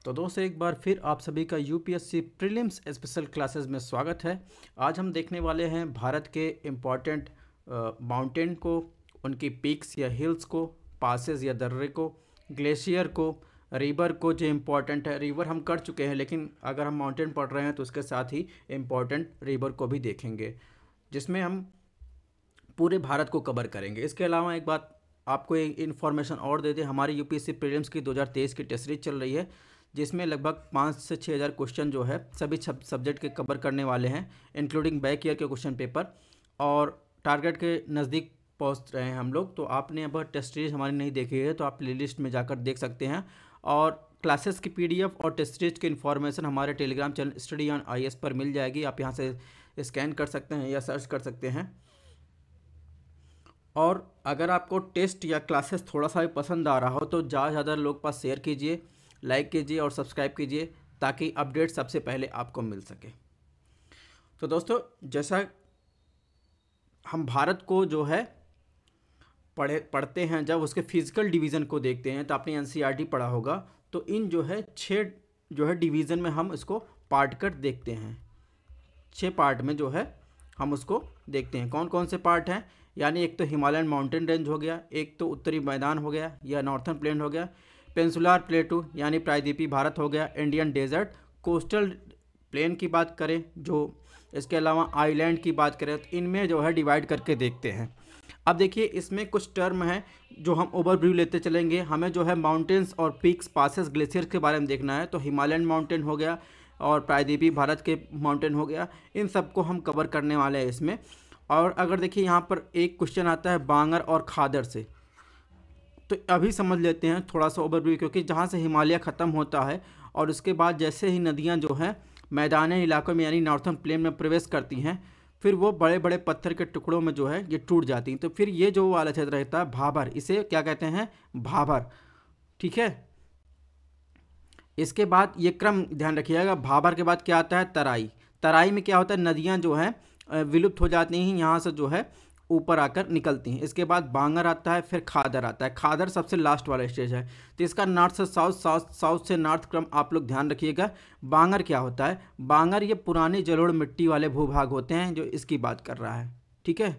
तो दोस्तों एक बार फिर आप सभी का यूपीएससी प्रीलिम्स स्पेशल क्लासेस में स्वागत है। आज हम देखने वाले हैं भारत के इम्पॉर्टेंट माउंटेन को, उनकी पीक्स या हिल्स को, पासेस या दर्रे को, ग्लेशियर को, रिवर को। जो इम्पॉर्टेंट है, रिवर हम कर चुके हैं, लेकिन अगर हम माउंटेन पढ़ रहे हैं तो उसके साथ ही इम्पॉर्टेंट रिवर को भी देखेंगे, जिसमें हम पूरे भारत को कवर करेंगे। इसके अलावा एक बात आपको एक इन्फॉर्मेशन और दे दें, हमारी यूपीएससी प्रीलिम्स की 2023 की टेस्ट सीरीज चल रही है, जिसमें लगभग 5 से 6 हज़ार क्वेश्चन जो है सभी सब्जेक्ट के कवर करने वाले हैं, इंक्लूडिंग बैक ईयर के क्वेश्चन पेपर, और टारगेट के नज़दीक पहुंच रहे हैं हम लोग। तो आपने अब टेस्ट सीरीज हमारी नहीं देखी है तो आप प्लेलिस्ट में जाकर देख सकते हैं, और क्लासेस की पीडीएफ और टेस्ट सीरीज की इन्फॉर्मेशन हमारे Telegram channel study on IAS पर मिल जाएगी। आप यहाँ से स्कैन कर सकते हैं या सर्च कर सकते हैं। और अगर आपको टेस्ट या क्लासेस थोड़ा सा भी पसंद आ रहा हो तो ज़्यादा लोग पास शेयर कीजिए, लाइक कीजिए और सब्सक्राइब कीजिए, ताकि अपडेट सबसे पहले आपको मिल सके। तो दोस्तों, जैसा हम भारत को जो है पढ़ते हैं, जब उसके फिजिकल डिवीज़न को देखते हैं तो आपने एनसीईआरटी पढ़ा होगा, तो इन जो है 6 जो है डिवीज़न में हम इसको पार्ट कर देखते हैं। 6 पार्ट में जो है हम उसको देखते हैं। कौन कौन से पार्ट हैं, यानी एक तो हिमालयन माउंटेन रेंज हो गया, एक तो उत्तरी मैदान हो गया या नॉर्थर्न प्लेन हो गया, पेंसुलार प्लेटू यानी प्रायद्वीपीय भारत हो गया, इंडियन डेजर्ट, कोस्टल प्लेन की बात करें जो, इसके अलावा आइलैंड की बात करें, तो इनमें जो है डिवाइड करके देखते हैं। अब देखिए, इसमें कुछ टर्म हैं जो हम ओवरव्यू लेते चलेंगे। हमें जो है माउंटेन्स और पीक्स, पासेस, ग्लेशियर के बारे में देखना है, तो हिमालयन माउंटेन हो गया और प्रायद्वीपीय भारत के माउंटेन हो गया, इन सबको हम कवर करने वाले हैं इसमें। और अगर देखिए यहाँ पर एक क्वेश्चन आता है बांगर और खादर से, तो अभी समझ लेते हैं थोड़ा सा ओवरव्यू, क्योंकि जहाँ से हिमालय ख़त्म होता है और उसके बाद जैसे ही नदियाँ जो हैं मैदानी इलाकों में यानी नॉर्थर्न प्लेन में प्रवेश करती हैं, फिर वो बड़े बड़े पत्थर के टुकड़ों में जो है ये टूट जाती हैं। तो फिर ये जो वाला क्षेत्र रहता है भाबर, इसे क्या कहते हैं, भाबर। ठीक है। इसके बाद ये क्रम ध्यान रखिएगा, भाबर के बाद क्या आता है, तराई। तराई में क्या होता है, नदियाँ जो हैं विलुप्त हो जाती हैं, यहाँ से जो है ऊपर आकर निकलती हैं। इसके बाद बांगर आता है, फिर खादर आता है। खादर सबसे लास्ट वाला स्टेज है, तो इसका नॉर्थ से साउथ, साउथ से नॉर्थ क्रम आप लोग ध्यान रखिएगा। बांगर क्या होता है, बांगर ये पुरानी जलोढ़ मिट्टी वाले भूभाग होते हैं, जो इसकी बात कर रहा है। ठीक है।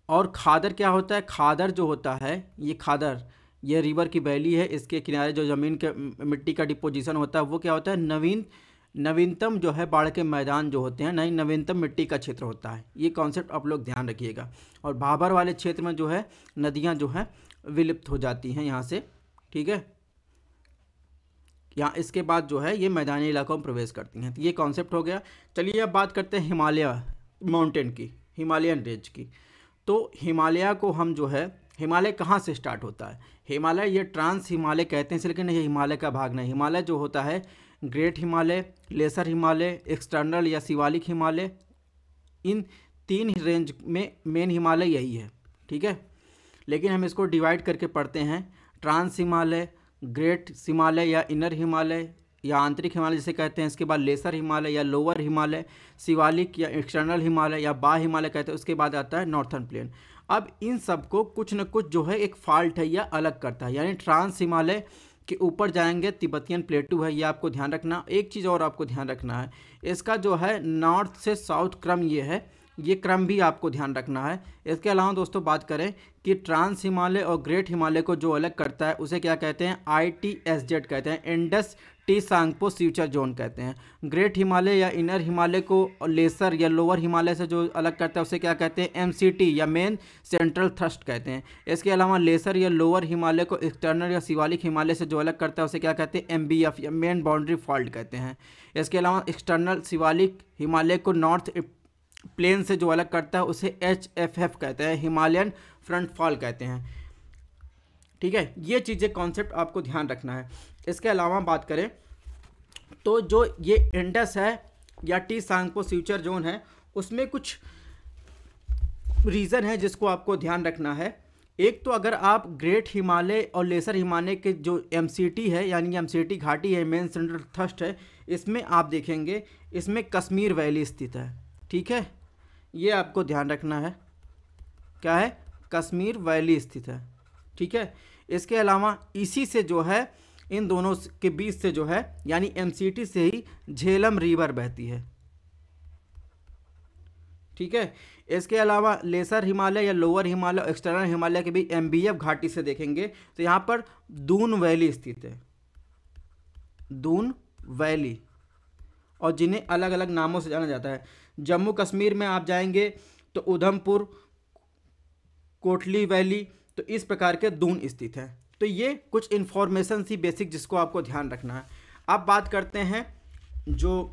और खादर क्या होता है, खादर जो होता है, ये खादर, ये रिवर की वैली है, इसके किनारे जो ज़मीन के मिट्टी का डिपोजिशन होता है वो क्या होता है, नवीनतम जो है बाढ़ के मैदान जो होते हैं, नहीं नवीनतम मिट्टी का क्षेत्र होता है। ये कॉन्सेप्ट आप लोग ध्यान रखिएगा। और भाबर वाले क्षेत्र में जो है नदियां जो हैं विलुप्त हो जाती हैं यहाँ से। ठीक है। यहाँ इसके बाद जो है ये मैदानी इलाकों में प्रवेश करती हैं। तो ये कॉन्सेप्ट हो गया। चलिए अब बात करते हैं हिमालय माउंटेन की, हिमालयन रेंज की। तो हिमालय को हम जो है, हिमालय कहाँ से स्टार्ट होता है, हिमालय ये ट्रांस हिमालय कहते हैं, लेकिन ये हिमालय का भाग नहीं। हिमालय जो होता है great Himalaya, lesser Himalaya, external या शिवालिक हिमालय, इन 3 रेंज में मेन हिमालय यही है। ठीक है। लेकिन हम इसको डिवाइड करके पढ़ते हैं, ट्रांस हिमालय, ग्रेट हिमालय या इनर हिमालय या आंतरिक हिमालय जिसे कहते हैं, इसके बाद लेसर हिमालय या लोअर हिमालय, शिवालिक या एक्सटर्नल हिमालय या बाह्य हिमालय कहते हैं, उसके बाद आता है नॉर्थर्न प्लेन। अब इन सबको कुछ न कुछ जो है एक फॉल्ट है या अलग करता है, यानी ट्रांस हिमालय के ऊपर जाएंगे तिब्बतियन प्लेटू है, ये आपको ध्यान रखना। एक चीज़ और आपको ध्यान रखना है, इसका जो है नॉर्थ से साउथ क्रम ये है, ये क्रम भी आपको ध्यान रखना है। इसके अलावा दोस्तों बात करें कि ट्रांस हिमालय और ग्रेट हिमालय को जो अलग करता है उसे क्या कहते हैं, ITSZ कहते हैं, Indus Tsangpo suture zone कहते हैं। ग्रेट हिमालय या इनर हिमालय को लेसर या लोअर हिमालय से जो अलग करता है उसे क्या कहते हैं, MCT या मेन सेंट्रल थ्रस्ट कहते हैं। इसके अलावा लेसर या लोअर हिमालय को एक्सटर्नल या शिवालिक हिमालय से जो अलग करता है उसे क्या कहते हैं, MBF या मेन बाउंड्री फॉल्ट कहते हैं। इसके अलावा एक्सटर्नल शिवालिक हिमालय को नॉर्थ प्लेन से जो अलग करता है उसे HFF कहते हैं, हिमालयन फ्रंट फॉल कहते हैं। ठीक है। ये चीज़ें कॉन्सेप्ट आपको ध्यान रखना है। इसके अलावा बात करें तो जो ये इंडस है या टी सांगपो फ्यूचर जोन है, उसमें कुछ रीज़न है जिसको आपको ध्यान रखना है। एक तो अगर आप ग्रेट हिमालय और लेसर हिमालय के जो MCT है, यानी MCT घाटी है, मेन सेंट्रल थ्रस्ट है, इसमें आप देखेंगे इसमें कश्मीर वैली स्थित है। ठीक है। ये आपको ध्यान रखना है, क्या है, कश्मीर वैली स्थित है। ठीक है। इसके अलावा इसी से जो है इन दोनों के बीच से जो है यानी एमसीटी से ही झेलम रिवर बहती है। ठीक है। इसके अलावा लेसर हिमालय या लोअर हिमालय और एक्सटर्नल हिमालय के भी एमबीएफ घाटी से देखेंगे तो यहाँ पर दून वैली स्थित है, दून वैली, और जिन्हें अलग अलग नामों से जाना जाता है। जम्मू कश्मीर में आप जाएंगे तो उधमपुर, कोटली वैली, तो इस प्रकार के दून स्थित है। तो ये कुछ इन्फॉर्मेशन सी बेसिक जिसको आपको ध्यान रखना है। अब बात करते हैं जो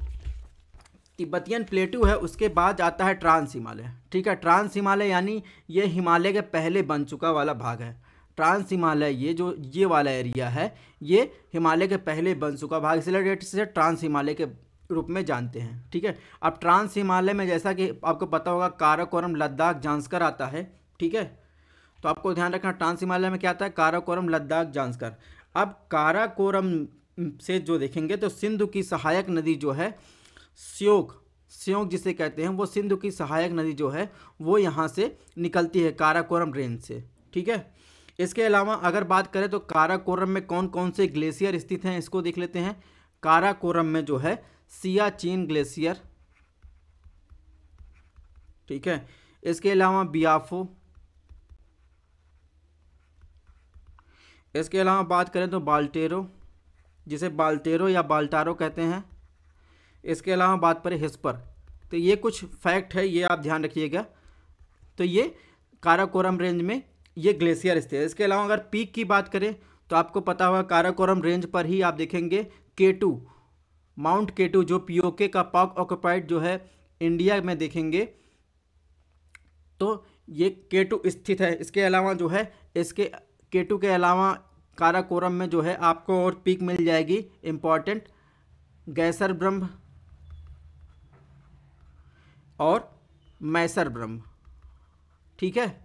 तिब्बतियन प्लेटू है उसके बाद आता है ट्रांस हिमालय। ठीक है। ट्रांस हिमालय यानी ये हिमालय के पहले बन चुका वाला भाग है। ट्रांस हिमालय ये वाला एरिया है, ये हिमालय के पहले बन चुका भाग, इसलिए इसे ट्रांस हिमालय के रूप में जानते हैं। ठीक है। अब ट्रांस हिमालय में जैसा कि आपको पता होगा काराकोरम, लद्दाख, जांस्कर आता है। ठीक है। तो आपको ध्यान रखना ट्रांस हिमालय में क्या आता है, काराकोरम, लद्दाख, जांस्कर। अब काराकोरम से जो देखेंगे तो सिंधु की सहायक नदी जो है स्योक जिसे कहते हैं, वो सिंधु की सहायक नदी जो है वो यहाँ से निकलती है काराकोरम रेंज से। ठीक है। इसके अलावा अगर बात करें तो काराकोरम में कौन कौन से ग्लेशियर स्थित हैं इसको देख लेते हैं। काराकोरम में जो है सियाचिन ग्लेशियर। ठीक है। इसके अलावा बियाफो। इसके अलावा बात करें तो बाल्टेरो, जिसे बाल्टेरो या बाल्टारो कहते हैं। इसके अलावा बात करें हिस्पर। तो ये कुछ फैक्ट है, ये आप ध्यान रखिएगा। तो ये काराकोरम रेंज में ये ग्लेशियर स्थित है। इसके अलावा अगर पीक की बात करें तो आपको पता होगा काराकोरम रेंज पर ही आप देखेंगे केटू, माउंट केटू, जो पीओके का पाक ऑक्युपाइड जो है इंडिया में देखेंगे तो ये केटू स्थित है। इसके अलावा जो है इसके केटू के अलावा काराकोरम में जो है आपको और पीक मिल जाएगी इंपॉर्टेंट, गैसर ब्रह्म और मैसर ब्रह्म। ठीक है।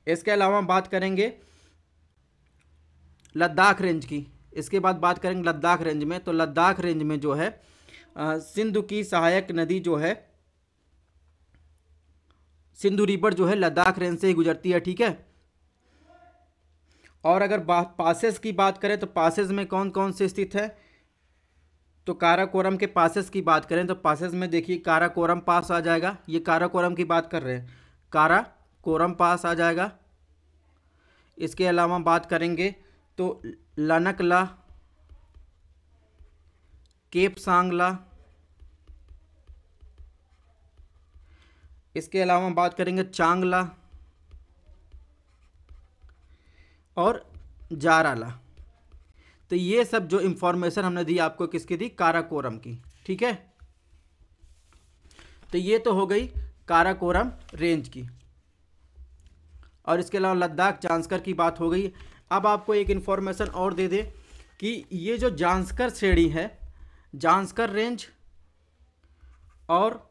इसके अलावा बात करेंगे लद्दाख रेंज की। इसके बाद बात करेंगे लद्दाख रेंज में, तो लद्दाख रेंज में जो है सिंधु की सहायक नदी जो है सिंधु रिवर जो है लद्दाख रेंज से ही गुजरती है। ठीक है। और अगर पासेस की बात करें तो पासेस में कौन कौन से स्थित है, तो काराकोरम के पासेस की बात करें तो पासेस में देखिए काराकोरम पास आ जाएगा, ये काराकोरम की बात कर रहे हैं, काराकोरम पास आ जाएगा। इसके अलावा बात करेंगे तो लनकला, केप सांगला। इसके अलावा बात करेंगे चांगला और जाराला। तो ये सब जो इंफॉर्मेशन हमने दी आपको किसकी दी, काराकोरम की। ठीक है। तो ये तो हो गई काराकोरम रेंज की, और इसके अलावा लद्दाख, जांस्कर की बात हो गई। अब आपको एक इंफॉर्मेशन और दे दे कि ये जो जांस्कर श्रेणी है, जांस्कर रेंज, और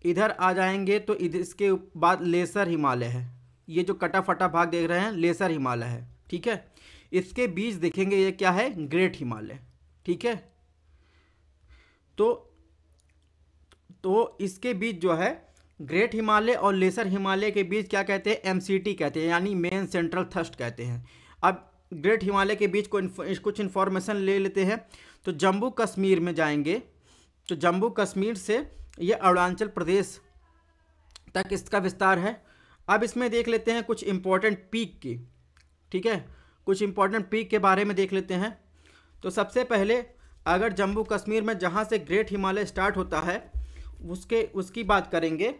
इधर आ जाएंगे तो इसके बाद लेसर हिमालय है। ये जो कटा फटा भाग देख रहे हैं लेसर हिमालय है। ठीक है। इसके बीच देखेंगे ये क्या है, ग्रेट हिमालय। ठीक है। तो इसके बीच जो है ग्रेट हिमालय और लेसर हिमालय के बीच क्या कहते हैं, एमसीटी कहते हैं, यानी मेन सेंट्रल थ्रस्ट कहते हैं। अब ग्रेट हिमालय के बीच कुछ इन्फॉर्मेशन ले लेते हैं। तो जम्मू कश्मीर में जाएंगे तो जम्मू कश्मीर से ये अरुणाचल प्रदेश तक इसका विस्तार है। अब इसमें देख लेते हैं कुछ इंपॉर्टेंट पीक की। ठीक है। कुछ इंपॉर्टेंट पीक के बारे में देख लेते हैं। तो सबसे पहले अगर जम्मू कश्मीर में जहाँ से ग्रेट हिमालय स्टार्ट होता है उसकी बात करेंगे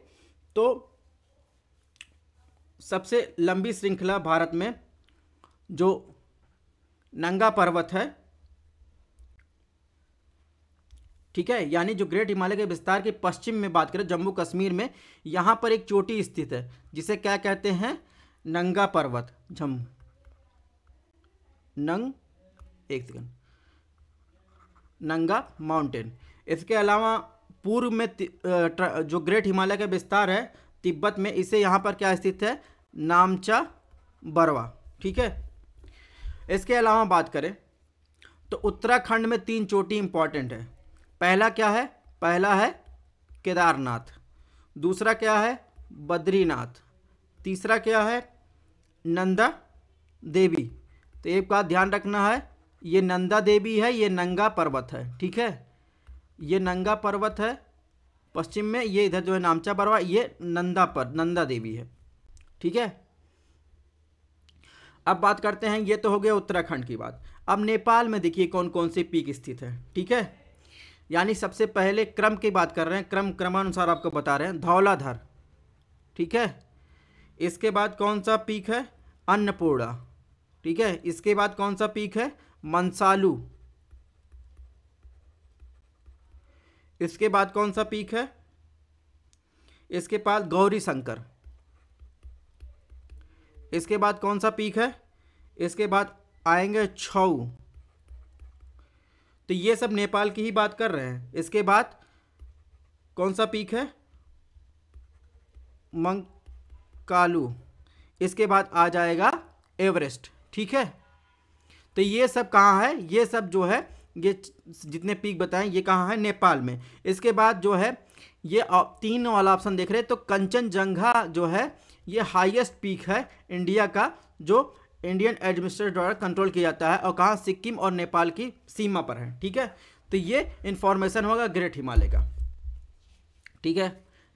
तो सबसे लंबी श्रृंखला भारत में जो नंगा पर्वत है, ठीक है, यानी जो ग्रेट हिमालय के विस्तार के पश्चिम में बात करें जम्मू कश्मीर में, यहाँ पर एक चोटी स्थित है जिसे क्या कहते हैं, नंगा पर्वत। जम्मू नंगा माउंटेन। इसके अलावा पूर्व में जो ग्रेट हिमालय का विस्तार है तिब्बत में, इसे यहाँ पर क्या स्थित है, नामचा बरवा। ठीक है। इसके अलावा बात करें तो उत्तराखंड में 3 चोटी इंपॉर्टेंट है। पहला क्या है, पहला है केदारनाथ, दूसरा क्या है बद्रीनाथ, तीसरा क्या है नंदा देवी। तो एक बात ध्यान रखना है, ये नंदा देवी है, ये नंगा पर्वत है, ठीक है, ये नंगा पर्वत है पश्चिम में, ये इधर जो है नामचा पर्वत, ये नंदा देवी है, ठीक है। अब बात करते हैं, ये तो हो गया उत्तराखंड की बात। अब नेपाल में देखिए कौन कौन से पीक स्थित है, ठीक है। यानी सबसे पहले क्रम की बात कर रहे हैं, क्रमानुसार आपको बता रहे हैं, धौलाधर, ठीक है। इसके बाद कौन सा पीक है, अन्नपूर्णा, ठीक है। इसके बाद कौन सा पीक है, मंसालू। इसके बाद कौन सा पीक है, इसके बाद गौरी शंकर। इसके बाद कौन सा पीक है, इसके बाद आएंगे छऊ। तो ये सब नेपाल की ही बात कर रहे हैं। इसके बाद कौन सा पीक है, मंकालू। इसके बाद आ जाएगा एवरेस्ट, ठीक है। तो ये सब कहाँ है, ये सब जो है, ये जितने पीक बताएं ये कहाँ है, नेपाल में। इसके बाद जो है ये 3 वाला ऑप्शन देख रहे हैं, तो कंचनजंगा जो है ये हाईएस्ट पीक है इंडिया का, जो इंडियन एडमिनिस्ट्रेटर द्वारा कंट्रोल किया जाता है, और कहाँ, सिक्किम और नेपाल की सीमा पर है, ठीक है। तो ये इंफॉर्मेशन होगा ग्रेट हिमालय का, ठीक है।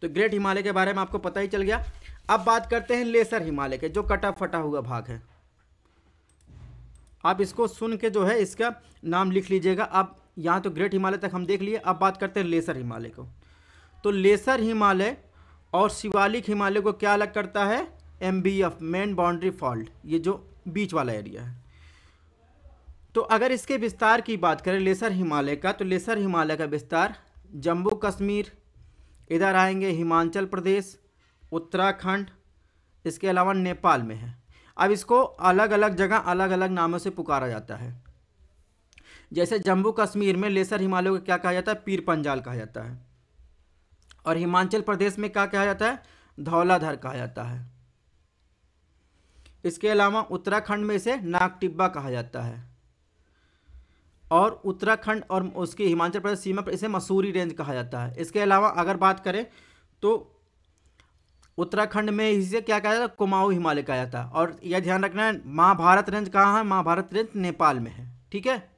तो ग्रेट हिमालय के बारे में आपको पता ही चल गया। अब बात करते हैं लेसर हिमालय के, जो कटा फटा हुआ भाग है। आप इसको सुन के जो है इसका नाम लिख लीजिएगा। अब यहाँ तो ग्रेट हिमालय तक हम देख लिए, अब बात करते हैं लेसर हिमालय को। तो लेसर हिमालय और शिवालिक हिमालय को क्या अलग करता है, MBF, मेन बाउंड्री फॉल्ट, ये जो बीच वाला एरिया है। तो अगर इसके विस्तार की बात करें लेसर हिमालय का, तो लेसर हिमालय का विस्तार जम्मू कश्मीर, इधर आएंगे हिमाचल प्रदेश, उत्तराखंड, इसके अलावा नेपाल में है। अब इसको अलग अलग जगह अलग अलग नामों से पुकारा जाता है। जैसे जम्मू कश्मीर में लेसर हिमालय को क्या कहा जाता है, पीर पंजाल कहा जाता है, और हिमाचल प्रदेश में क्या कहा जाता है, धौलाधर कहा जाता है। इसके अलावा उत्तराखंड में इसे नागटिब्बा कहा जाता है, और उत्तराखंड और उसकी हिमाचल प्रदेश सीमा पर इसे मसूरी रेंज कहा जाता है। इसके अलावा अगर बात करें तो उत्तराखंड में इसे क्या कहा जाता है, कुमाऊं हिमालय कहा जाता है। और यह ध्यान रखना है, महाभारत रेंज कहाँ है, महाभारत रेंज नेपाल में है, ठीक है।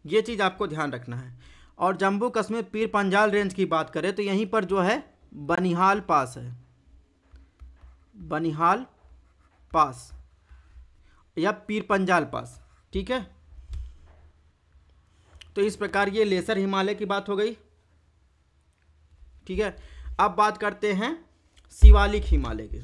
ये चीज़ आपको ध्यान रखना है। और जम्मू कश्मीर पीर पंजाल रेंज की बात करें तो यहीं पर जो है बनिहाल पास है, बनिहाल पास या पीर पंजाल पास, ठीक है। तो इस प्रकार ये लेसर हिमालय की बात हो गई, ठीक है। अब बात करते हैं शिवालिक हिमालय के।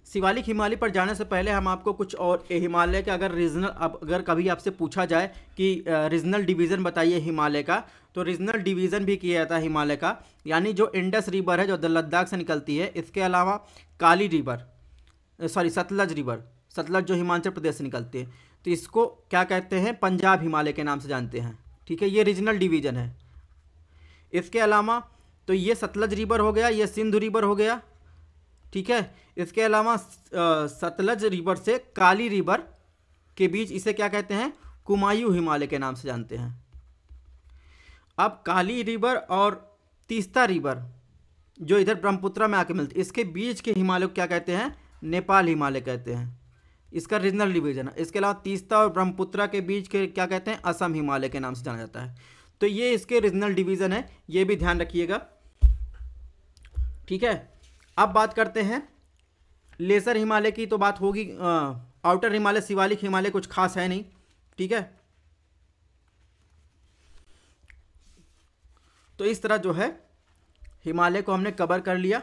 शिवालिक हिमालय पर जाने से पहले हम आपको कुछ और हिमालय के अगर कभी आपसे पूछा जाए कि रीजनल डिवीज़न बताइए हिमालय का, तो रीजनल डिवीज़न भी किया जाता है हिमालय का। यानी जो इंडस रिवर है जो लद्दाख से निकलती है, इसके अलावा काली रिवर, सतलज रिवर, सतलज जो हिमाचल प्रदेश से निकलती है, तो इसको क्या कहते हैं, पंजाब हिमालय के नाम से जानते हैं, ठीक है। ये रीजनल डिवीज़न है। इसके अलावा तो ये सतलज रिवर हो गया, ये सिंधु रिवर हो गया, ठीक है। इसके अलावा सतलज रिवर से काली रिवर के बीच इसे क्या कहते हैं, कुमायूं हिमालय के नाम से जानते हैं। अब काली रिवर और तीस्ता रिवर जो इधर ब्रह्मपुत्रा में आके मिलती है, इसके बीच के हिमालय को क्या कहते हैं, नेपाल हिमालय कहते हैं, इसका रीजनल डिवीजन है। इसके अलावा तीस्ता और ब्रह्मपुत्रा के बीच के क्या कहते हैं, असम हिमालय के नाम से जाना जाता है। तो ये इसके रीजनल डिवीजन है, ये भी ध्यान रखिएगा, ठीक है। अब बात करते हैं लेसर हिमालय की, तो बात होगी आउटर हिमालय, शिवालिक हिमालय कुछ खास है नहीं, ठीक है। तो इस तरह जो है हिमालय को हमने कवर कर लिया।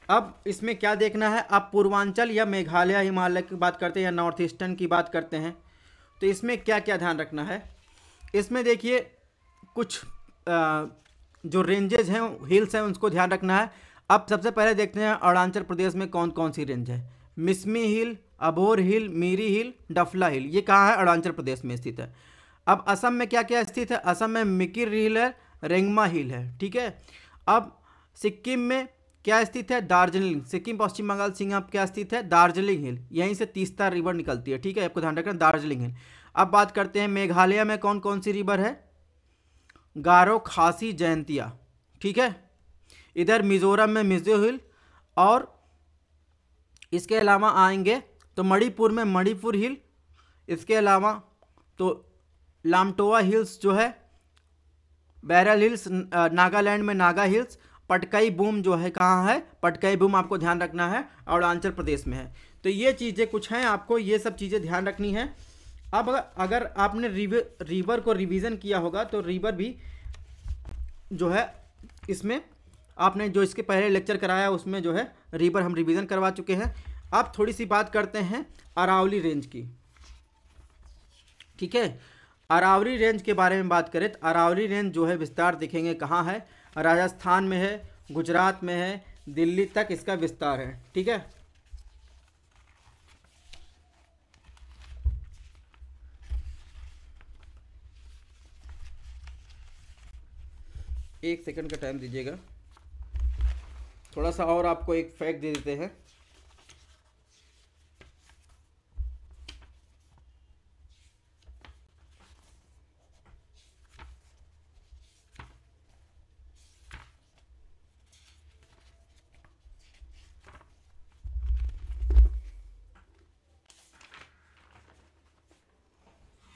अब इसमें क्या देखना है, आप पूर्वांचल या मेघालय हिमालय की बात करते हैं या नॉर्थ ईस्टर्न की बात करते हैं, तो इसमें क्या क्या ध्यान रखना है। इसमें देखिए कुछ जो रेंजेज हैं, हिल्स हैं, उसको ध्यान रखना है। अब सबसे पहले देखते हैं अरुणाचल प्रदेश में कौन कौन सी रेंज है। मिसमी हिल, अबोर हिल, मीरी हिल, डफला हिल, ये कहाँ है, अरुणाचल प्रदेश में स्थित है। अब असम में क्या क्या स्थित है, असम में मिकिर हिल है, रेंगमा हिल है, ठीक है। अब सिक्किम में क्या स्थित है, दार्जिलिंग, सिक्किम पश्चिम बंगाल सीमा क्या स्थित है, दार्जिलिंग हिल, यहीं से तीस्ता रिवर निकलती है, ठीक है, आपको ध्यान रखना, दार्जिलिंग हिल। अब बात करते हैं मेघालय में कौन कौन सी रिवर है, गारो, खासी, जयंतिया, ठीक है। इधर मिजोरम में मिजो हिल और इसके अलावा आएंगे तो मणिपुर में मणिपुर हिल, इसके अलावा तो लामटोआ हिल्स जो है, बैरल हिल्स नागालैंड में नागा हिल्स, पटकाई बूम जो है कहाँ है, पटकाई बूम आपको ध्यान रखना है अरुणाचल प्रदेश में है। तो ये चीज़ें कुछ हैं, आपको ये सब चीज़ें ध्यान रखनी है। अब अगर आपने रिवर को रिवीजन किया होगा तो रिवर भी जो है इसमें आपने जो इसके पहले लेक्चर कराया उसमें जो है रिवर हम रिवीजन करवा चुके हैं। अब थोड़ी सी बात करते हैं अरावली रेंज की, ठीक है। अरावली रेंज के बारे में बात करें तो अरावली रेंज जो है विस्तार देखेंगे कहाँ है, राजस्थान में है, गुजरात में है, दिल्ली तक इसका विस्तार है, ठीक है। एक सेकंड का टाइम दीजिएगा, थोड़ा सा और आपको एक फैक्ट दे देते हैं।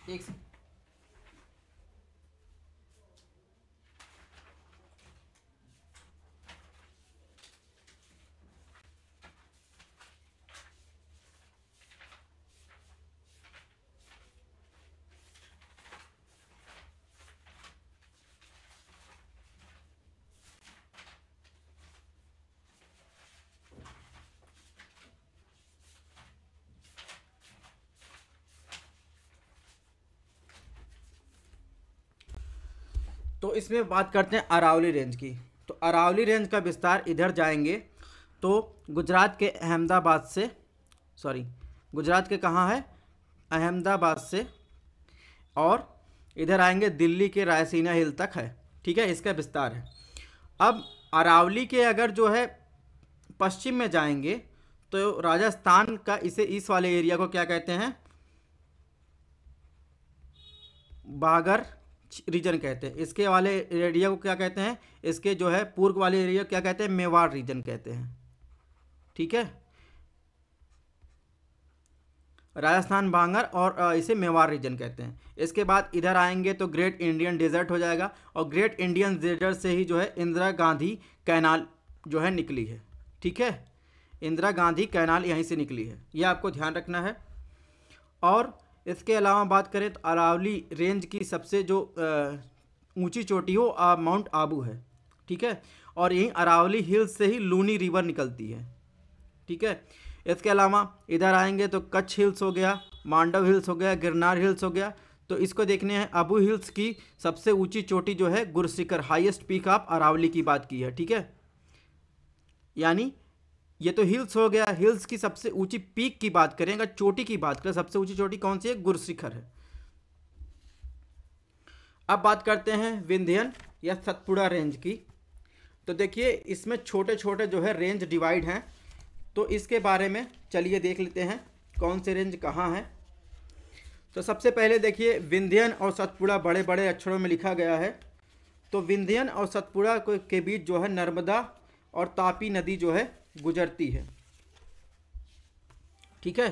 एक तो इसमें बात करते हैं अरावली रेंज की। तो अरावली रेंज का विस्तार इधर जाएंगे तो गुजरात के अहमदाबाद से, सॉरी गुजरात के कहाँ है, अहमदाबाद से, और इधर आएंगे दिल्ली के रायसीना हिल तक है, ठीक है, इसका विस्तार है। अब अरावली के अगर जो है पश्चिम में जाएंगे तो राजस्थान का इस वाले एरिया को क्या कहते हैं, बागर रीजन कहते हैं। इसके वाले एरिया को क्या कहते हैं, इसके जो है पूर्व वाले एरिया को क्या कहते हैं, मेवाड़ रीजन कहते हैं, ठीक है। राजस्थान बांगर और इसे मेवाड़ रीजन कहते हैं। इसके बाद इधर आएंगे तो ग्रेट इंडियन डेजर्ट हो जाएगा, और ग्रेट इंडियन डेजर्ट से ही जो है इंदिरा गांधी कैनाल जो है निकली है, ठीक है, इंदिरा गांधी कैनाल यहीं से निकली है, यह आपको ध्यान रखना है। और इसके अलावा बात करें तो अरावली रेंज की सबसे जो ऊंची चोटी हो माउंट आबू है, ठीक है, और यहीं अरावली हिल्स से ही लूनी रिवर निकलती है, ठीक है। इसके अलावा इधर आएंगे तो कच्छ हिल्स हो गया, मांडव हिल्स हो गया, गिरनार हिल्स हो गया। तो इसको देखने हैं अबू हिल्स की सबसे ऊंची चोटी जो है गुरसिकर, हाईएस्ट पीक ऑफ अरावली की बात की है, ठीक है। यानी ये तो हिल्स हो गया, हिल्स की सबसे ऊंची पीक की बात करें, अगर चोटी की बात करें सबसे ऊंची चोटी कौन सी है, गुरशिखर है। अब बात करते हैं विंध्यन या सतपुड़ा रेंज की। तो देखिए इसमें छोटे छोटे जो है रेंज डिवाइड हैं, तो इसके बारे में चलिए देख लेते हैं कौन से रेंज कहाँ हैं। तो सबसे पहले देखिए विंध्यन और सतपुड़ा बड़े बड़े अक्षरों में लिखा गया है। तो विंध्यन और सतपुड़ा के बीच जो है नर्मदा और तापी नदी जो है गुजरती है, ठीक है।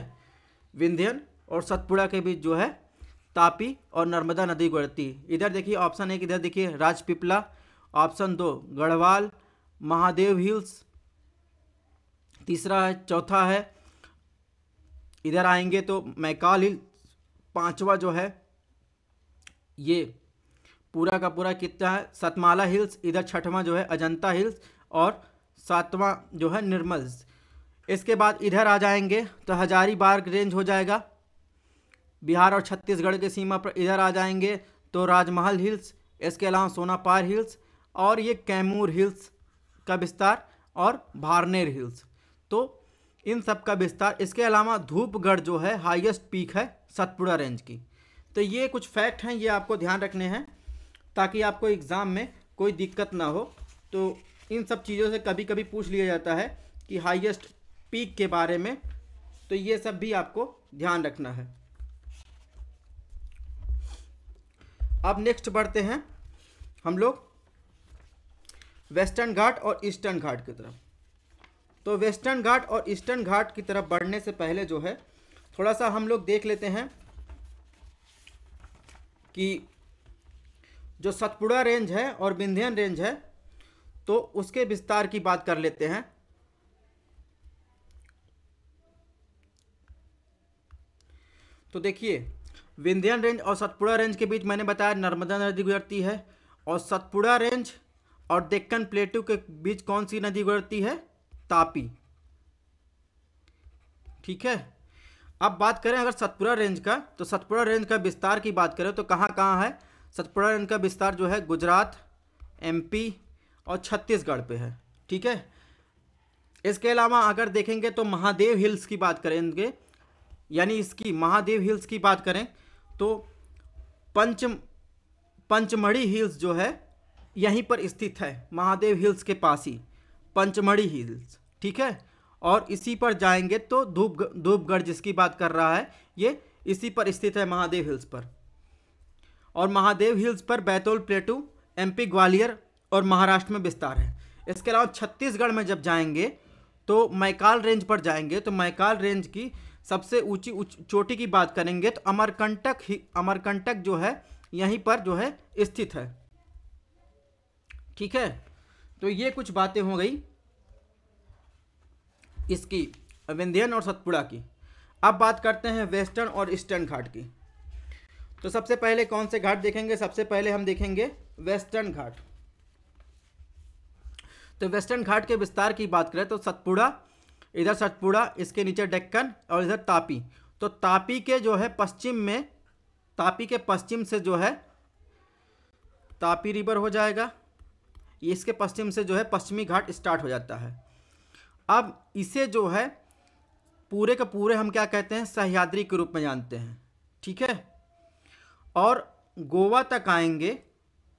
विंध्यन और सतपुड़ा के बीच जो है तापी और नर्मदा नदी गुजरती है। इधर देखिए ऑप्शन 1, इधर देखिए राजपीपला, ऑप्शन 2 गढ़वाल महादेव हिल्स, तीसरा है, चौथा है इधर आएंगे तो मैकाल हिल, पांचवा जो है ये पूरा का पूरा कितना है सतमाला हिल्स, इधर छठवां जो है अजंता हिल्स, और सातवां जो है निर्मल हिल्स। इसके बाद इधर आ जाएंगे तो हजारीबाग रेंज हो जाएगा, बिहार और छत्तीसगढ़ के सीमा पर। इधर आ जाएंगे तो राजमहल हिल्स, इसके अलावा सोनापार हिल्स, और ये कैमूर हिल्स का विस्तार, और भारनेर हिल्स। तो इन सब का विस्तार। इसके अलावा धूपगढ़ जो है हाईएस्ट पीक है सतपुड़ा रेंज की। तो ये कुछ फैक्ट हैं, ये आपको ध्यान रखने हैं ताकि आपको एग्ज़ाम में कोई दिक्कत ना हो। तो इन सब चीज़ों से कभी कभी पूछ लिया जाता है कि हाईएस्ट पीक के बारे में, तो ये सब भी आपको ध्यान रखना है। अब नेक्स्ट बढ़ते हैं हम लोग वेस्टर्न घाट और ईस्टर्न घाट की तरफ। तो वेस्टर्न घाट और ईस्टर्न घाट की तरफ बढ़ने से पहले जो है थोड़ा सा हम लोग देख लेते हैं कि जो सतपुड़ा रेंज है और विंध्यन रेंज है तो उसके विस्तार की बात कर लेते हैं। तो देखिए, विंध्यन रेंज और सतपुड़ा रेंज के बीच मैंने बताया नर्मदा नदी गुजरती है, और सतपुड़ा रेंज और डेक्कन प्लेटू के बीच कौन सी नदी गुजरती है? तापी। ठीक है, अब बात करें अगर सतपुड़ा रेंज का, तो सतपुड़ा रेंज का विस्तार की बात करें तो कहाँ कहाँ है? सतपुड़ा रेंज का विस्तार जो है गुजरात, एमपी और छत्तीसगढ़ पे है। ठीक है, इसके अलावा अगर देखेंगे तो महादेव हिल्स की बात करेंगे, यानी इसकी महादेव हिल्स की बात करें तो पंचमढ़ी हिल्स जो है यहीं पर स्थित है, महादेव हिल्स के पास ही पंचमढ़ी हिल्स। ठीक है, और इसी पर जाएंगे तो धूपगढ़ जिसकी बात कर रहा है ये इसी पर स्थित है, महादेव हिल्स पर। और महादेव हिल्स पर बैतूल प्लेटू, एमपी ग्वालियर और महाराष्ट्र में विस्तार है। इसके अलावा छत्तीसगढ़ में जब जाएंगे तो मैकाल रेंज पर जाएंगे, तो मैकाल रेंज की सबसे ऊंची चोटी की बात करेंगे तो अमरकंटक जो है यहीं पर जो है स्थित है। ठीक है, तो ये कुछ बातें हो गई इसकी विंध्यन और सतपुड़ा की। अब बात करते हैं वेस्टर्न और ईस्टर्न घाट की। तो सबसे पहले कौन से घाट देखेंगे? सबसे पहले हम देखेंगे वेस्टर्न घाट। तो वेस्टर्न घाट के विस्तार की बात करें तो सतपुड़ा, इधर सतपुड़ा, इसके नीचे डेक्कन और इधर तापी। तो तापी के जो है पश्चिम में, तापी के पश्चिम से जो है तापी रिवर हो जाएगा, इसके पश्चिम से जो है पश्चिमी घाट स्टार्ट हो जाता है। अब इसे जो है पूरे के पूरे हम क्या कहते हैं? सह्याद्री के रूप में जानते हैं। ठीक है, और गोवा तक आएंगे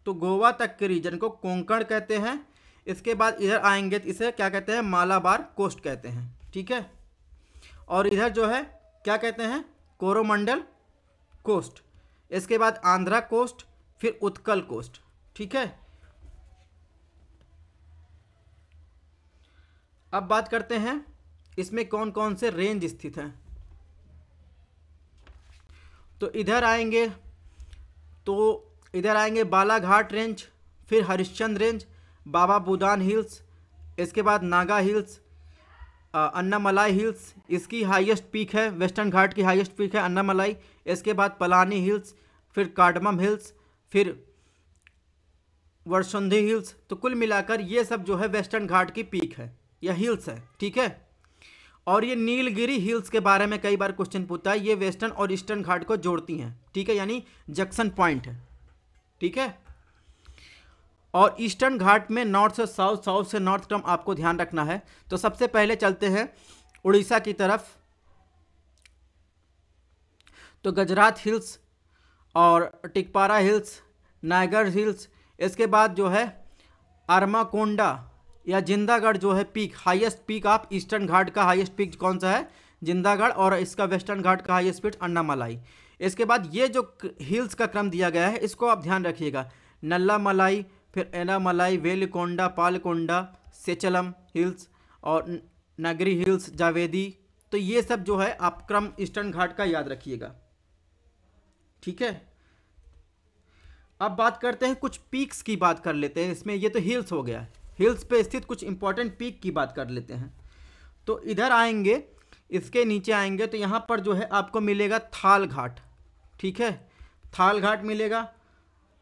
तो गोवा तक के रीजन को कोंकण कहते हैं। इसके बाद इधर आएंगे तो इसे क्या कहते हैं? मालाबार कोस्ट कहते हैं। ठीक है, और इधर जो है क्या कहते हैं? कोरोमंडल कोस्ट। इसके बाद आंध्रा कोस्ट, फिर उत्कल कोस्ट। ठीक है, अब बात करते हैं इसमें कौन कौन से रेंज स्थित हैं। तो इधर आएंगे बालाघाट रेंज, फिर हरिश्चंद्र रेंज, बाबा बुदान हिल्स, इसके बाद नागा हिल्स, अन्नामलाई हिल्स, इसकी हाईएस्ट पीक है, वेस्टर्न घाट की हाईएस्ट पीक है अन्नामलाई। इसके बाद पलानी हिल्स, फिर कार्डमम हिल्स, फिर वर्षुंधी हिल्स। तो कुल मिलाकर ये सब जो है वेस्टर्न घाट की पीक है या हिल्स है। ठीक है, और ये नीलगिरी हिल्स के बारे में कई बार क्वेश्चन पूछता है, ये वेस्टर्न और ईस्टर्न घाट को जोड़ती हैं। ठीक है, यानी जंक्शन पॉइंट है। ठीक है, और ईस्टर्न घाट में नॉर्थ से साउथ, साउथ से नॉर्थ क्रम आपको ध्यान रखना है। तो सबसे पहले चलते हैं उड़ीसा की तरफ। तो गजरात हिल्स और टिकपारा हिल्स, नायगढ़ हिल्स, इसके बाद जो है अरमाकोंडा या जिंदागढ़ जो है पीक, हाईएस्ट पीक आप ईस्टर्न घाट का हाईएस्ट पीक कौन सा है? जिंदागढ़। और इसका वेस्टर्न घाट का हाईएस्ट पीक अन्नामलाई। इसके बाद ये जो हिल्स का क्रम दिया गया है इसको आप ध्यान रखिएगा, नल्लामलाई, फिर एनामलाई, वेलिकोंडा, पालकोंडा, सेचलम हिल्स और नगरी हिल्स, जावेदी। तो ये सब जो है आप क्रम ईस्टर्न घाट का याद रखिएगा। ठीक है, अब बात करते हैं कुछ पीक्स की बात कर लेते हैं इसमें। ये तो हिल्स हो गया, हिल्स पे स्थित कुछ इंपॉर्टेंट पीक की बात कर लेते हैं। तो इधर आएंगे, इसके नीचे आएंगे तो यहाँ पर जो है आपको मिलेगा थाल घाट। ठीक है, थाल घाट मिलेगा।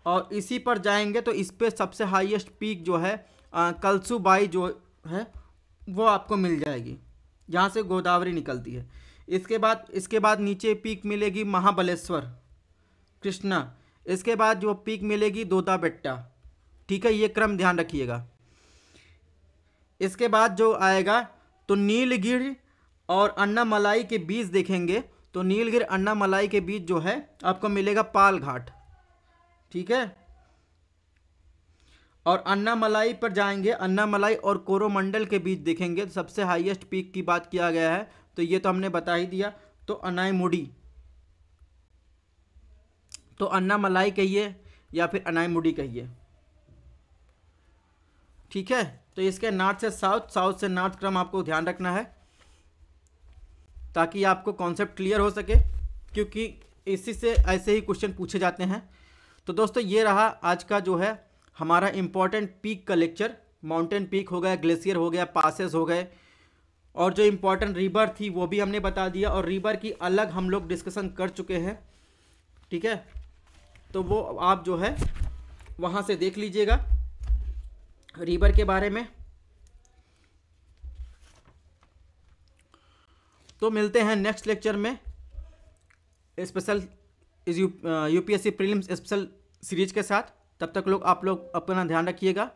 और इसी पर जाएंगे तो इस पे सबसे हाईएस्ट पीक जो है कलसूबाई जो है वो आपको मिल जाएगी, जहाँ से गोदावरी निकलती है। इसके बाद नीचे पीक मिलेगी महाबलेश्वर, कृष्णा। इसके बाद जो पीक मिलेगी दोदा बेट्टा। ठीक है, ये क्रम ध्यान रखिएगा। इसके बाद जो आएगा तो नीलगिरी और अन्नामलाई के बीच देखेंगे तो नीलगिरी अन्नामलाई के बीच जो है आपको मिलेगा पाल घाट। ठीक है, और अन्नामलाई पर जाएंगे, अन्नामलाई और कोरोमंडल के बीच देखेंगे तो सबसे हाईएस्ट पीक की बात किया गया है, तो ये तो हमने बता ही दिया। तो अनाईमुडी, तो अन्नामलाई कहिए या फिर अनाईमुडी कहिए। ठीक है, तो इसके नॉर्थ से साउथ, साउथ से नॉर्थ क्रम आपको ध्यान रखना है ताकि आपको कॉन्सेप्ट क्लियर हो सके, क्योंकि इसी से ऐसे ही क्वेश्चन पूछे जाते हैं। तो दोस्तों ये रहा आज का जो है हमारा इम्पॉर्टेंट पीक का लेक्चर। माउंटेन पीक हो गया, ग्लेशियर हो गया, पासेस हो गए, और जो इम्पोर्टेंट रिवर थी वो भी हमने बता दिया, और रिवर की अलग हम लोग डिस्कशन कर चुके हैं, ठीक है। तो वो आप जो है वहाँ से देख लीजिएगा रिवर के बारे में। तो मिलते हैं नेक्स्ट लेक्चर में special UPSC prelims special series के साथ। तब तक आप लोग अपना ध्यान रखिएगा।